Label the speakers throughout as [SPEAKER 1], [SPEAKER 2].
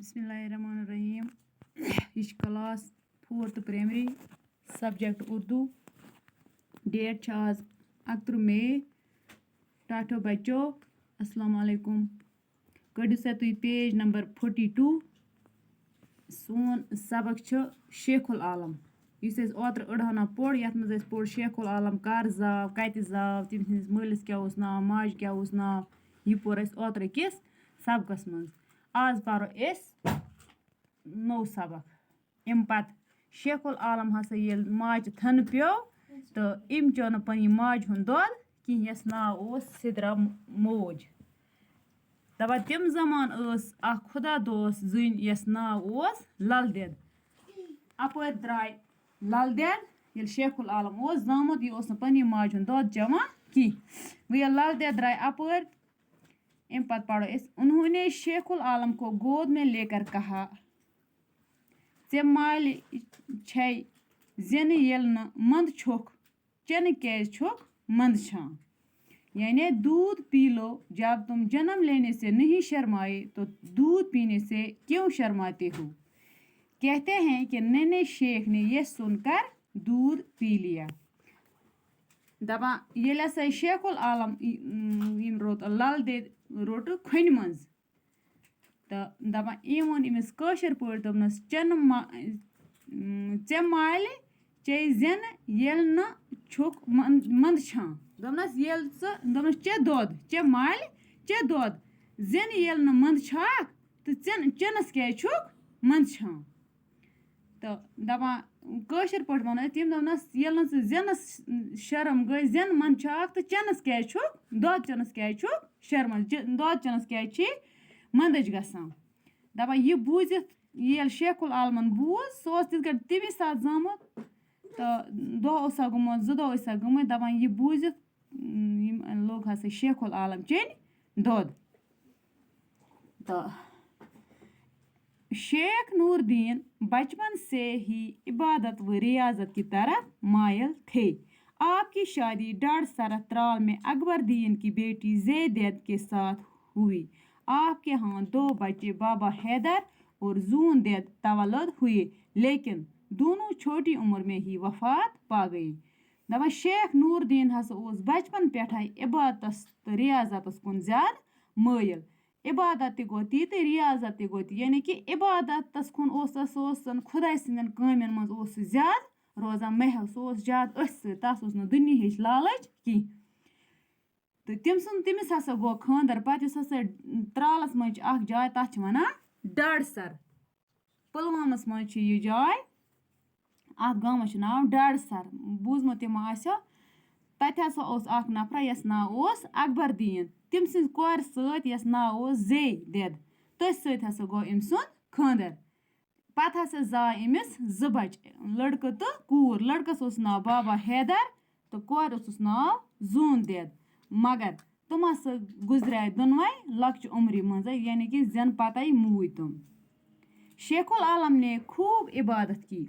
[SPEAKER 1] बिस्मिल्लाहिर्रहमानिर्रहीम। ये class 4th primary subject Urdu. Date आज 11 मई। टाठो बच्चो अस्सलाम वालेकुम। कड़ो सा तुम पेज नंबर 42। सोन सबक शेखुल आलम इस ओत्र अड़हना पोड़ ये मज पोड़ शेखुल आलम कर जाव कत जाव तम मलिस क्या नाव माज क्या नाव यह पोर ओत्र किस सबकस मज। आज परो नौ सबक अम पत शेखुल आलम हसा ये माज थन पे तो अम चो न पन माज हुंद दोद कि यस नाव सिदरा मोज। दपा तम जमान खुदा दोस जुन यस नाव लल देद। अपर द्राय लल देद ये शेखुल आलम जामुत यह पन माज हुंद दोद चवान कि वो लल देद द्राय अपर। अम पत पढ़ो उन्होंने शेखुल आलम को गोद में लेकर कहा, चे माल छै जिन येल न मंद छोक चन कैज छोक मंद छां। यानी दूध पी लो जब तुम जन्म लेने से नहीं शर्माए तो दूध पीने से क्यों शर्माते हो। कहते हैं कि नन्हे शेख ने यह सुनकर दूध पी लिया। दपा ये शेखुल आलम रोत लल दे रोट खन मज तो दपा वन अमिस कशर पे दोपनस चे माल चे जिन येल न छुक मंद छां। दोपनस येल दोपनस चे दोद चे माल चे दोद जिन येल न मंद छाक तो चनस क्या छुक मंद छां। तो दपा कशर पे वन तम दोपनस येल न जिनस शर्म गई जिन मंद छाक तो चनस क्या छुक दोद चनस क्या छुक शर्म दोद चनस क्या मंदज गसान। दपा यह बूझित ये शेखुल आलमन बूझ सो तिथ तमी सात जामुत तो दो गुमुत 2 दो गमत दपान यह बूझित लोग हसा शेखुल आलम चेन दोद। तो शेख नूरदीन बचपन से ही इबादत व रियाजत की तरफ मायल थे। आपकी शादी डाढ़ सरत त्राल में अकबरदीन की बेटी जैद के साथ हुई। आपके यहाँ 2 बच्चे बाबा हैदर और जून देद तवल्लुद हुए, लेकिन दोनों छोटी उम्र में ही वफात पा गए। दपा शेख नूरदीन हसा बचपन पे इबादत तो रियाजत कुन ज्यादा मायल। इबादत ते गो ती तो रियाजत ते गो ती यानी कि इबादत कुन खुदा सदन कामन मज ज्यादा रोजान महव सो ज्यादा तस दुनिया लालच कि तो तमिस हसा गो खानदर पत हसा त्रालस मज जाय तथ वनान डड़सर। पुलवामस मज यह जाय गामस नाव डड़सर बूझमु तम आसो। तत हसा नफरा यस नाव अकबरदीन तम सज कोर सत यस नाव जैद तथ सत हसा गो अम सुंद खानदर। पत हसा जाय अमिस 2 बच्चे लड़का तो कूर। लड़कस नाव बाबा हैदर तो कोर नाव जून देद। मगर तुम हसा गुजराय दोनवे लक्च उम्र मज यानी कि जन पत मूय तुम। शेखुल आलम ने खूब इबादत की।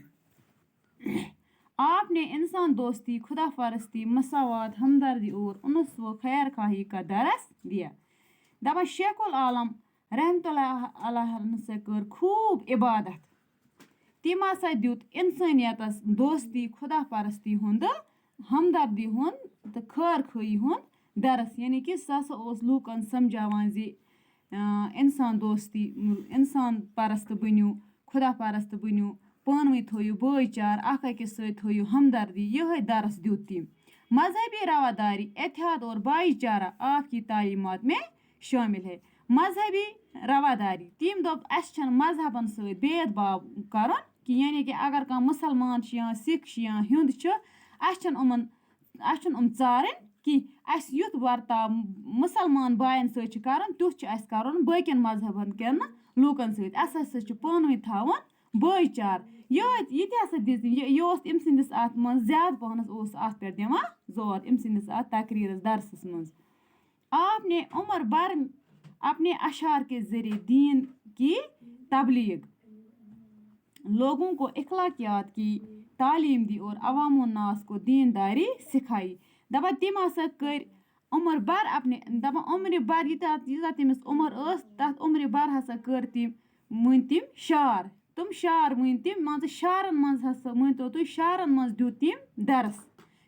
[SPEAKER 1] आपने इंसान दोस्ती खुदा फरस्ती मसावत हमदर्दी और उनस व खैर खाही का दरस दिया। दपा शेखुल आलम रहमतुल्लाह अलैह से कर खूब इबादत। तम हसा दुत इंसानियतस दोस्ती खुदा परस्ती हुंद हमदर्दी हुंद तो खैर खाही हुंद दरस। यानी कि सह लूकन समझावान इंसान दोस्ती इंसान परस्त बनियो खुदा परस्त बनियो पानवी थो भाईचार अकिस थो हमदर्दी यह दरस दुत तम। मजहबी रवादारी एहतियात और भाईचारा आपकी तालीमात में शामिल है। मजहबी रवादारी तम दोप अस मजहबन सत भेदभाव कर कि यानी कि अगर कह मुसलमान या सिख या हिंद अस चारन कि अस युथ वर्ताव मुसलमान बायन सत तुथ कर बाकिन मजहबन के लूकन सत अस पानवी थवन भाईचार ये हसा दिस यह अम सस अत मज ज्यादा पहनस अत पे दिवान जोर अम सस अत तकरीरस दरसस मज। आपने उम्र भर अपने अशार के जरिए दीन की तबलीग लोगों को इखलाकियात की तालीम दी और अवामुन्नास को दीनदारी सिखाई। दपा तम हसा कर उम्र भर अपने दपा उम्र भर यूता तमिस उम्र तथ उम्र भर हसा कर तम ؤنۍ تِم شعر تِم شعر ؤنۍ تِم مان ژٕ شعرَن منٛز ہسا مٲنۍتو تُہۍ شعرَن منٛز دیُت تٔمۍ درس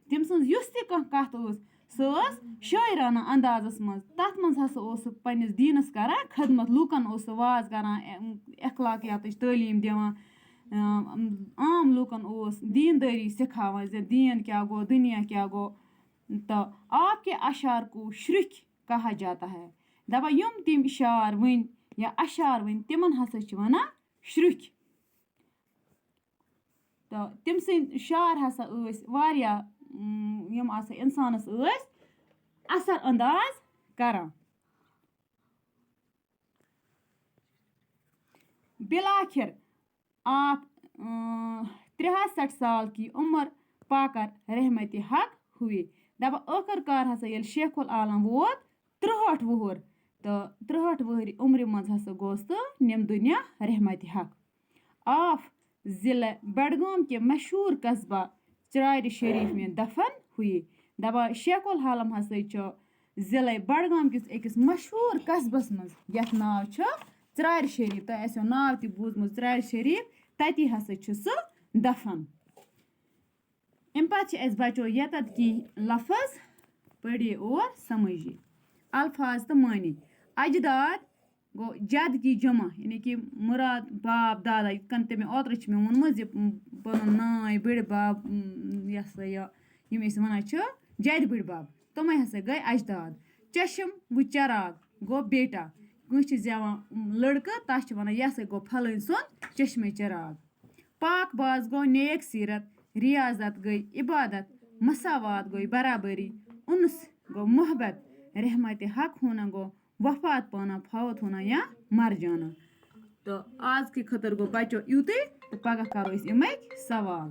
[SPEAKER 1] تٔمۍ سٕنٛز یُس تہِ کانٛہہ کَتھ ٲس سۄ ٲس شٲعرانہ اندازَس منٛز تَتھ منٛز ہسا اوس سُہ پنٛنِس دیٖنَس کران خدمت لوٗکَن اوس سُہ واز کران اخلاقیاتٕچ تعلیٖم دِوان عام لوٗکَن اوس دیٖندٲری سکھاوان زِ دیٖن کیٛاہ گوٚو دُنیا کیٛاہ گوٚو تہٕ آپ کے اشعار کو شرُکھ کہا جاتا ہے دَپان یِم تِم شعر ؤنۍ یا اشعار ؤنۍ تِمن ہسا چھِ وَنان شرُکھ تہٕ تٔمۍ سٕنٛدۍ شعر ہسا ٲسۍ واریاہ یِم ہسا اِنسانَس ٲسۍ اثر انداز کران بالآخر آپ 63 سال کی عمر پا کر رحمتِ حق ہوئے دَپان ٲخٕر کار ہسا ییٚلہِ شیخ العالم ووت 63 وُہُر تہٕ 63 وُہٕرِ عمرِ منٛز ہسا گوس تہٕ نِم دُنیا رحمتِ حق آپ ضلع بڈگام کے مشہوٗر قصبہ ژرارِ شریٖف میں دفن ہوئے دَپان شیخ العالم ہسا چھُ ضلعے بڈگام کِس أکِس مشہوٗر قصبس منٛز یَتھ ناو چھُ ژرارِ شریٖف تۄہہِ آسیو ناو تہِ بوٗزمُت ژرارِ شریٖف تَتی ہسا چھُ سُہ دفن اَمہِ پتہٕ چھِ اَسہِ بچو ییٚتَتھ کینٛہہ لفظ پٔڑھیے اور سمجھیے الفاظ تہٕ معنی اجداد گوٚو جد کی جمع یعنی کہِ مُراد باب دادا یِتھ کٔنۍ تہِ مےٚ اوترٕ چھِ مےٚ ووٚنمُت زِ پنُن نانۍ بٔڑِ بب یہِ ہسا یہِ یِم أسۍ وَنان چھِ جدِ بٔڑِ بب تِمَے ہسا گٔے اجداد چشم و چراغ گوٚو بیٹا کٲنٛسہِ چھِ زٮ۪وان لٔڑکہٕ تَتھ چھِ وَنان یہِ ہسا گوٚو پھلٲنۍ سُنٛد چشمے چراغ پاک باز گوٚو نیک سیٖرت ریاضت گٔے عبادت مساوات گوٚو برابری اُنس گوٚو محبت رحمتِ حق ہونا گوٚو وفات پانا فوت ہونا یا مر جانا تہٕ آز کہِ خٲطرٕ گوٚو بچو یُتُے تہٕ پگاہ کرو أسۍ یِمَے سوال